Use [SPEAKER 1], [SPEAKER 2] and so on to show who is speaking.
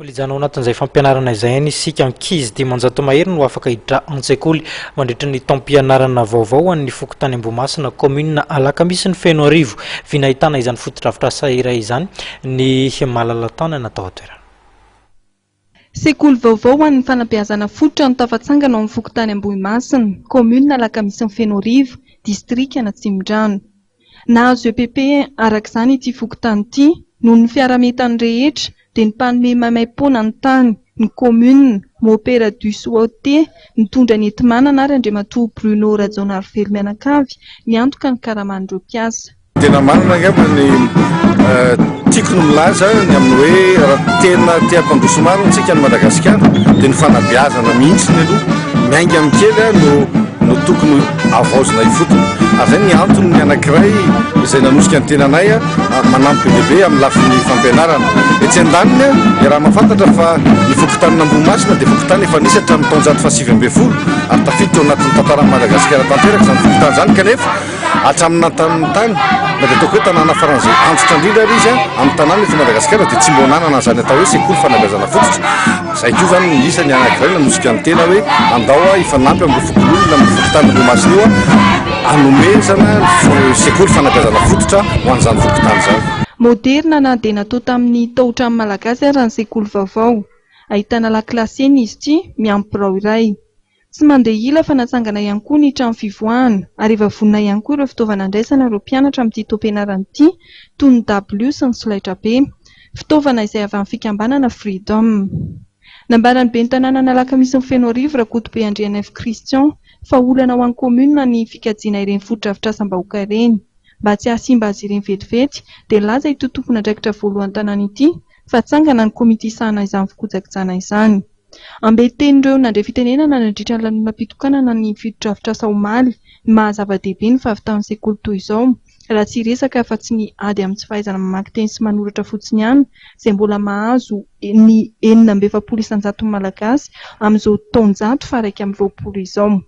[SPEAKER 1] Lijanao anatin'izay fampianarana izay ny isika ankizy dimanjato mahery no afaka hiditra an-tsekoly mandritra ny taom-pianarana vaovao an'ny Fokotany Ambohimasina commune Alakamisy ny Feno Arivo vinahitana izany fotodrafitra iray izany ny malalataona natao atoerana.
[SPEAKER 2] Sekoly vaovao ho an'ny fanabeazana fototra no tafatsangana ao amin'ny Fokotany Ambohimasina commune Alakamisy ny Feno Arivo distrika Tsimondrano. Nahazo EPP arak'izany ity fokotany ity noho ny fiarametany rehetra dia ny mpanome maimaim-poana ny tany, ny commune, Mopera du Soaoté, nitondra ny enti-manana ary Andriamatoa Bruno Rajaonarivelo Mianakavy niantoka ny karaman'ireo mpiasa.
[SPEAKER 3] Tena marina angamba ny tiako no milaza ny amin'ny hoe raha tena tia-pandroso maro antsika ny Madagasikara dia ny fanabeazana mihitsy ny aloha miainga amin'ny kely no tokony avaozina ifotony. Ary izay ny antony ny anankiray izay nanosika ny tenanay manampy bebe amin'ny lafin'ny fampianarana. Etsy an-daniny raha mahafantatra fa ny Fokotanina Ambohimasina dia fokotany efa nisy hatramin'ny taonjato faha 9 ary tafiditra ao anatin'ny tantaran'i Madagasikara tanteraka izany fokotany izany kanefa hatramin'ny tamin'ny tany na dia ataoko hoe tanàna faran'izay antitra indrindra ary izy amin'ny tanàna eto Madagasikara dia tsy mbo nanana izany atao hoe sekoly fanabeazana fototra. Izay koa izany ny isany anankiray nanosika ny tena hoe andao hifanampy amin'ny fokololona amin'ny Fokotany Ambohimasina io hanomezana sekoly fanabeazana fototra ho an'izany fokotany izany.
[SPEAKER 2] Moderna na dia natao tamin'ny tao-trano malagasy ary ny sekoly vaovao. Ahitana lakilasy eny izy ity miampy birao iray. Tsy mandeha ila fa natsangana ihany koa ny trano fivoahana ary efa vonona ihany koa ireo fitaovana andraisana ireo mpianatra amin'ity taom-pianarana ity toy ny dabilio sy ny solaitra be, fitaovana izay avy amin'ny fikambanana Freedom. Nambaran'ny ben'ny tanàna Alakamisy ny Feno Arivo Rakotobe Andriana F Christian fa olana ho an'ny commune ny fikajiana ireny fotodrafitrasam-bahoaka ireny. Mba tsy hahasimba azy ireny vetivety dia laza ito tompon'andraikitra voalohany tanàna ity fa tsangana ny komity isahana izany fikojakijana izany. Ambeten'ireo nandray fitenenana nandritra ny lanonam-pitokanana ny fotodrafitrasa omaly mahazava-dehibe ny fahavitaan'ny sekoly toy izao raha tsy resaka fa tsy ny ady amin'ny tsy fahaizana mamaky teny sy manoratra fotsiny ihany izay mbola mahazo ny 920 isan-jato malagasy amin'izao taonjato fa 120 izao.